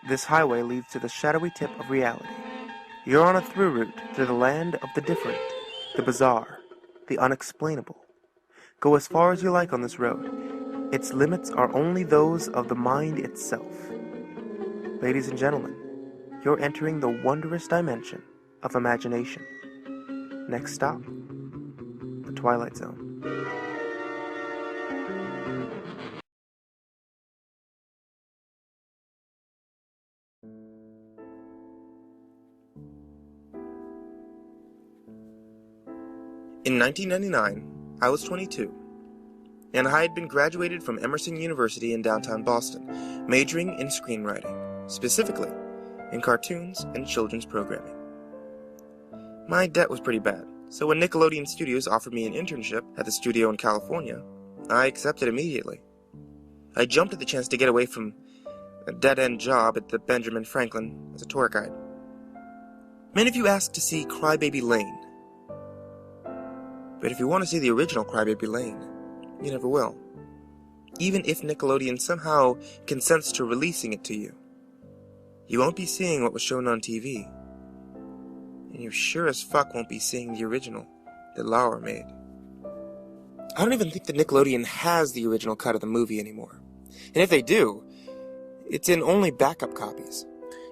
This highway leads to the shadowy tip of reality. You're on a through route to the land of the different, the bizarre, the unexplainable. Go as far as you like on this road. Its limits are only those of the mind itself. Ladies and gentlemen, you're entering the wondrous dimension of imagination. Next stop, the Twilight Zone. In 1999, I was 22, and I had been graduated from Emerson University in downtown Boston, majoring in screenwriting, specifically in cartoons and children's programming. My debt was pretty bad, so when Nickelodeon Studios offered me an internship at the studio in California, I accepted immediately. I jumped at the chance to get away from a dead-end job at the Benjamin Franklin as a tour guide. Many of you asked to see Crybaby Lane. But if you want to see the original Crybaby Lane, you never will. Even if Nickelodeon somehow consents to releasing it to you. You won't be seeing what was shown on TV. And you sure as fuck won't be seeing the original that Laura made. I don't even think that Nickelodeon has the original cut of the movie anymore. And if they do, it's in only backup copies.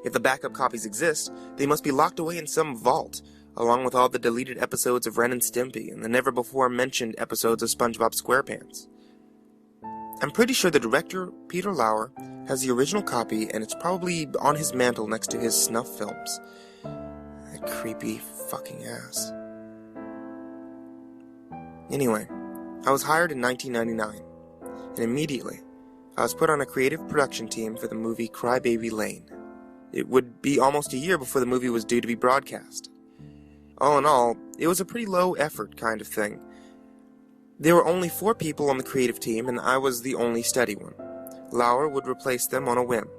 If the backup copies exist, they must be locked away in some vault, along with all the deleted episodes of Ren and Stimpy and the never-before-mentioned episodes of SpongeBob SquarePants. I'm pretty sure the director, Peter Lauer, has the original copy, and it's probably on his mantle next to his snuff films. That creepy fucking ass. Anyway, I was hired in 1999, and immediately, I was put on a creative production team for the movie Crybaby Lane. It would be almost a year before the movie was due to be broadcast. All in all, it was a pretty low-effort kind of thing. There were only 4 people on the creative team, and I was the only steady one. Lauer would replace them on a whim.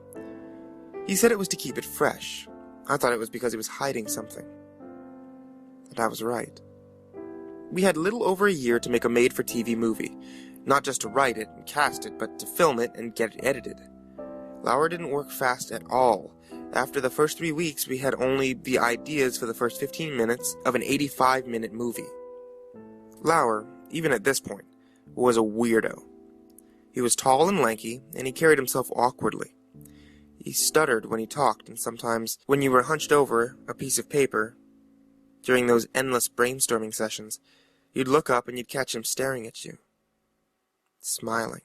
He said it was to keep it fresh. I thought it was because he was hiding something. And I was right. We had little over a year to make a made-for-TV movie, not just to write it and cast it, but to film it and get it edited. Lauer didn't work fast at all. After the first 3 weeks, we had only the ideas for the first 15 minutes of an 85-minute movie. Lauer, even at this point, was a weirdo. He was tall and lanky, and he carried himself awkwardly. He stuttered when he talked, and sometimes, when you were hunched over a piece of paper, during those endless brainstorming sessions, you'd look up and you'd catch him staring at you, smiling.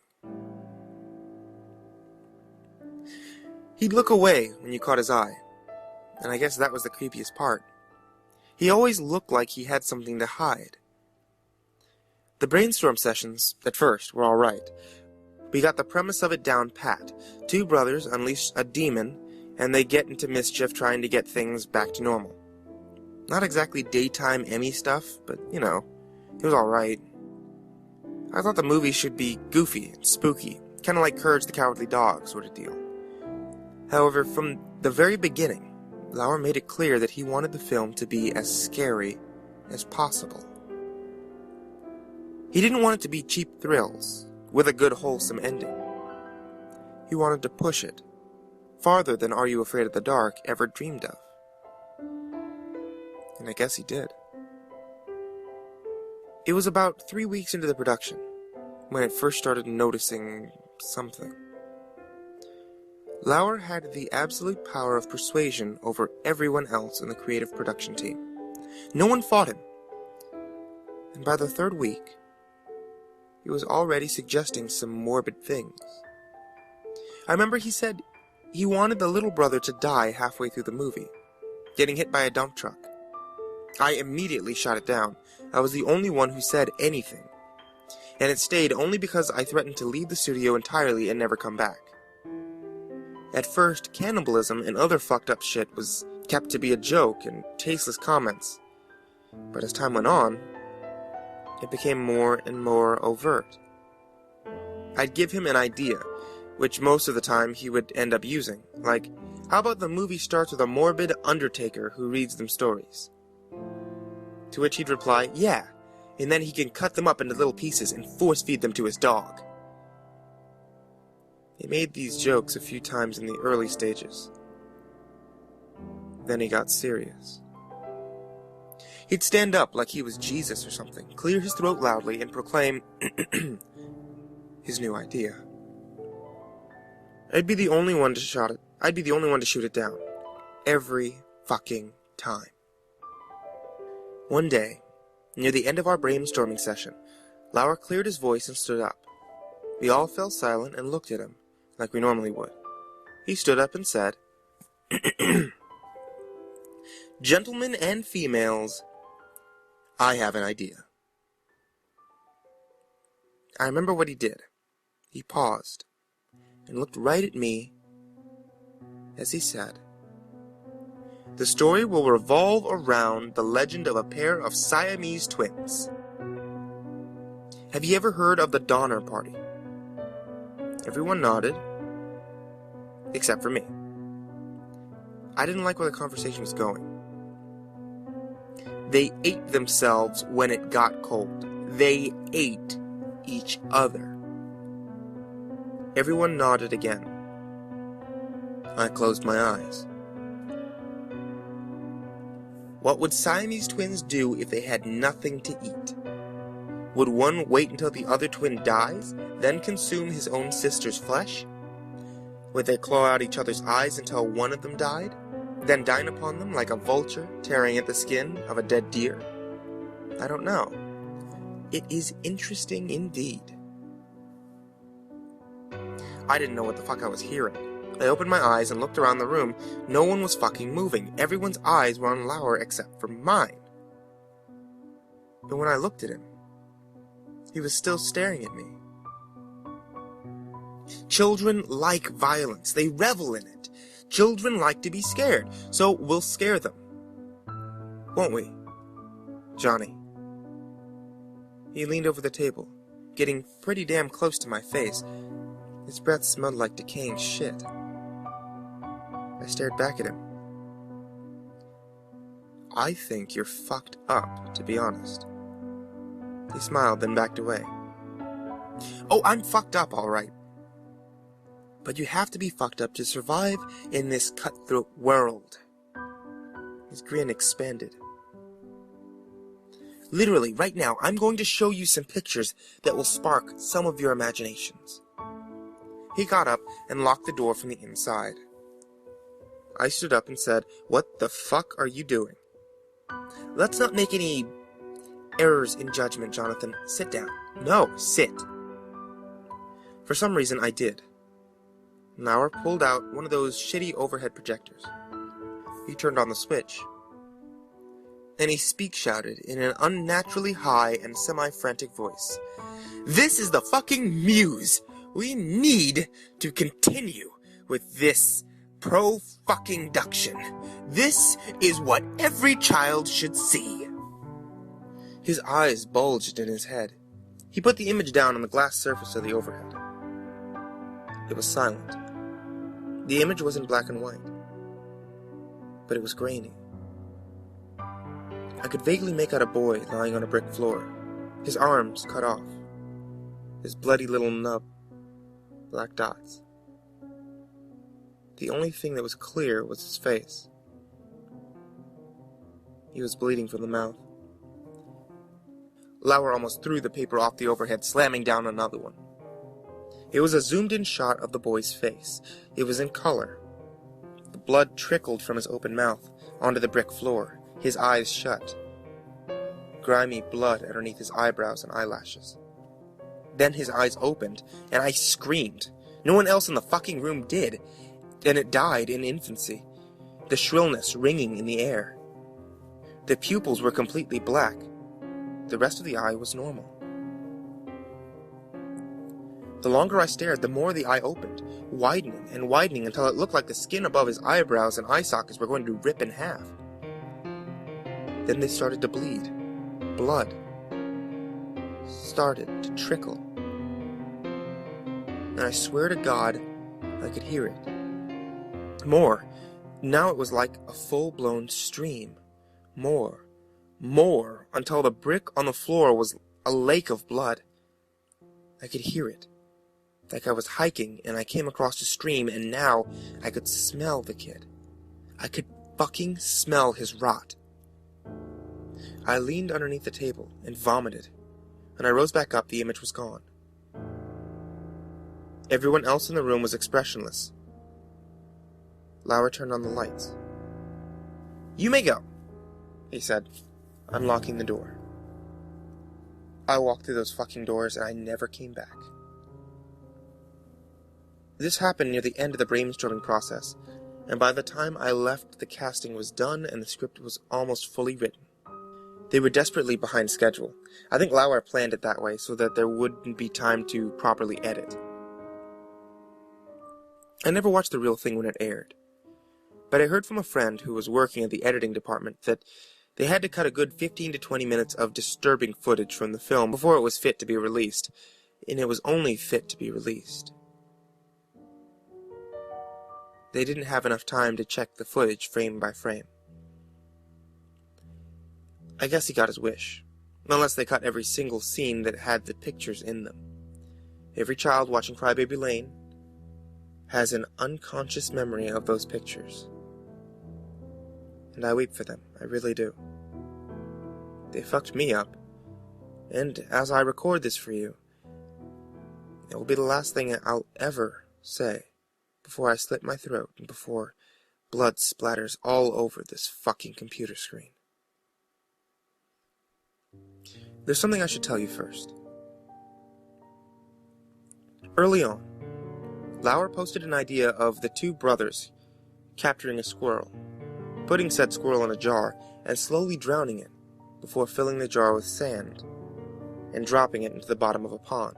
He'd look away when you caught his eye, and I guess that was the creepiest part. He always looked like he had something to hide. The brainstorm sessions, at first, were all right. We got the premise of it down pat. 2 brothers unleash a demon, and they get into mischief trying to get things back to normal. Not exactly daytime Emmy stuff, but, you know, it was all right. I thought the movie should be goofy and spooky, kind of like Courage the Cowardly Dog sort of deal. However, from the very beginning, Lauer made it clear that he wanted the film to be as scary as possible. He didn't want it to be cheap thrills, with a good wholesome ending. He wanted to push it, farther than Are You Afraid of the Dark ever dreamed of. And I guess he did. It was about 3 weeks into the production, when it first started noticing something. Lauer had the absolute power of persuasion over everyone else in the creative production team. No one fought him. And by the 3rd week, he was already suggesting some morbid things. I remember he said he wanted the little brother to die halfway through the movie, getting hit by a dump truck. I immediately shot it down. I was the only one who said anything. And it stayed only because I threatened to leave the studio entirely and never come back. At first, cannibalism and other fucked up shit was kept to be a joke and tasteless comments. But as time went on, it became more and more overt. I'd give him an idea, which most of the time he would end up using, like, how about the movie starts with a morbid undertaker who reads them stories? To which he'd reply, yeah, and then he can cut them up into little pieces and force-feed them to his dog. He made these jokes a few times in the early stages, Then he got serious. He'd stand up like he was Jesus or something, clear his throat loudly, and proclaim his new idea. I'd be the only one to shoot it down. Every fucking time. One day, near the end of our brainstorming session, Lauer cleared his voice and stood up. We all fell silent and looked at him, like we normally would. He stood up and said, "Gentlemen and females, I have an idea." I remember what he did. He paused and looked right at me as he said, "The story will revolve around the legend of a pair of Siamese twins. Have you ever heard of the Donner Party?" Everyone nodded, except for me. I didn't like where the conversation was going. They ate themselves when it got cold. They ate each other. Everyone nodded again. I closed my eyes. What would Siamese twins do if they had nothing to eat? Would one wait until the other twin dies, then consume his own sister's flesh? Would they claw out each other's eyes until one of them died, then dine upon them like a vulture tearing at the skin of a dead deer? I don't know. It is interesting indeed. I didn't know what the fuck I was hearing. I opened my eyes and looked around the room. No one was fucking moving. Everyone's eyes were on Lauer except for mine. But when I looked at him, he was still staring at me. Children like violence. They revel in it. Children like to be scared, so we'll scare them. Won't we, Johnny? He leaned over the table, getting pretty damn close to my face. His breath smelled like decaying shit. I stared back at him. I think you're fucked up, to be honest. He smiled, then backed away. Oh, I'm fucked up, all right. But you have to be fucked up to survive in this cutthroat world. His grin expanded. Literally, right now, I'm going to show you some pictures that will spark some of your imaginations. He got up and locked the door from the inside. I stood up and said, "What the fuck are you doing?" "Let's not make any errors in judgment, Jonathan. Sit down." "No, sit." For some reason, I did. Lauer pulled out one of those shitty overhead projectors. He turned on the switch. Then he shouted in an unnaturally high and semi-frantic voice, "This is the fucking muse! We need to continue with this pro-fucking-duction. This is what every child should see." His eyes bulged in his head. He put the image down on the glass surface of the overhead. It was silent. The image was in black and white, but it was grainy. I could vaguely make out a boy lying on a brick floor, his arms cut off, his bloody little nub, black dots. The only thing that was clear was his face. He was bleeding from the mouth. Lauer almost threw the paper off the overhead, slamming down another one. It was a zoomed-in shot of the boy's face. It was in color. The blood trickled from his open mouth onto the brick floor, his eyes shut. Grimy blood underneath his eyebrows and eyelashes. Then his eyes opened, and I screamed. No one else in the fucking room did, and it died in infancy, the shrillness ringing in the air. The pupils were completely black. The rest of the eye was normal. The longer I stared, the more the eye opened, widening and widening until it looked like the skin above his eyebrows and eye sockets were going to rip in half. Then they started to bleed. Blood started to trickle. And I swear to God, I could hear it. More. Now it was like a full-blown stream. More. More, until the brick on the floor was a lake of blood. I could hear it. Like I was hiking and I came across a stream, and now I could smell the kid. I could fucking smell his rot. I leaned underneath the table and vomited. When I rose back up, the image was gone. Everyone else in the room was expressionless. Lauer turned on the lights. "You may go," he said, unlocking the door. I walked through those fucking doors and I never came back. This happened near the end of the brainstorming process, and by the time I left, the casting was done and the script was almost fully written. They were desperately behind schedule. I think Lauer planned it that way so that there wouldn't be time to properly edit. I never watched the real thing when it aired, but I heard from a friend who was working at the editing department that they had to cut a good 15 to 20 minutes of disturbing footage from the film before it was fit to be released, and it was only fit to be released. They didn't have enough time to check the footage frame by frame. I guess he got his wish, unless they cut every single scene that had the pictures in them. Every child watching Crybaby Lane has an unconscious memory of those pictures. And I weep for them, I really do. They fucked me up, and as I record this for you, it will be the last thing I'll ever say before I slit my throat and before blood splatters all over this fucking computer screen. There's something I should tell you first. Early on, Lauer posted an idea of the two brothers capturing a squirrel, putting said squirrel in a jar, and slowly drowning it before filling the jar with sand and dropping it into the bottom of a pond.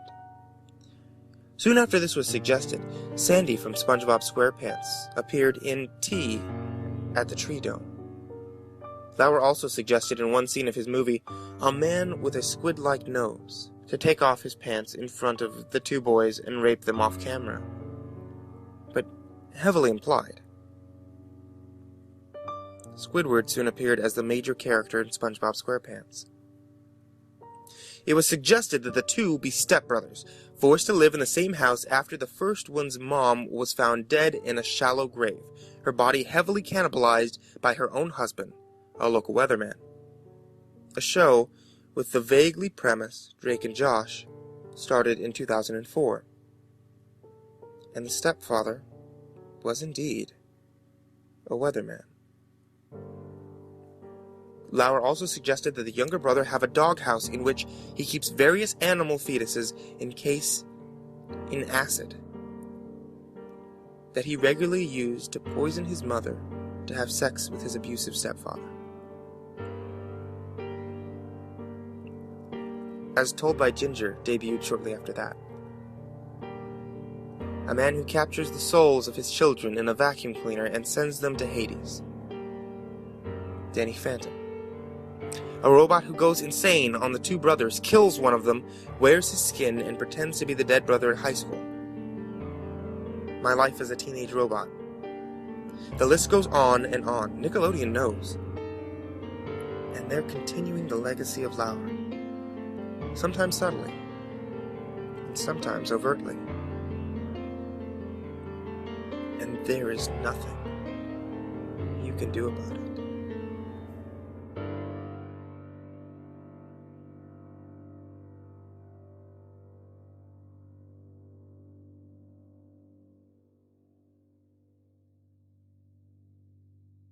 Soon after this was suggested, Sandy from SpongeBob SquarePants appeared in tea at the tree dome. Lauer also suggested in one scene of his movie a man with a squid-like nose to take off his pants in front of the two boys and rape them off camera, but heavily implied. Squidward soon appeared as the major character in SpongeBob SquarePants. It was suggested that the two be stepbrothers, forced to live in the same house after the first one's mom was found dead in a shallow grave, her body heavily cannibalized by her own husband, a local weatherman. A show with the vaguely premise Drake and Josh started in 2004. And the stepfather was indeed a weatherman. Lauer also suggested that the younger brother have a doghouse in which he keeps various animal fetuses encased in acid that he regularly used to poison his mother to have sex with his abusive stepfather. As Told by Ginger debuted shortly after that. A man who captures the souls of his children in a vacuum cleaner and sends them to Hades. Danny Phantom. A robot who goes insane on the two brothers, kills one of them, wears his skin, and pretends to be the dead brother at high school. My Life as a Teenage Robot. The list goes on and on. Nickelodeon knows. And they're continuing the legacy of Lauer. Sometimes subtly, and sometimes overtly. And there is nothing you can do about it.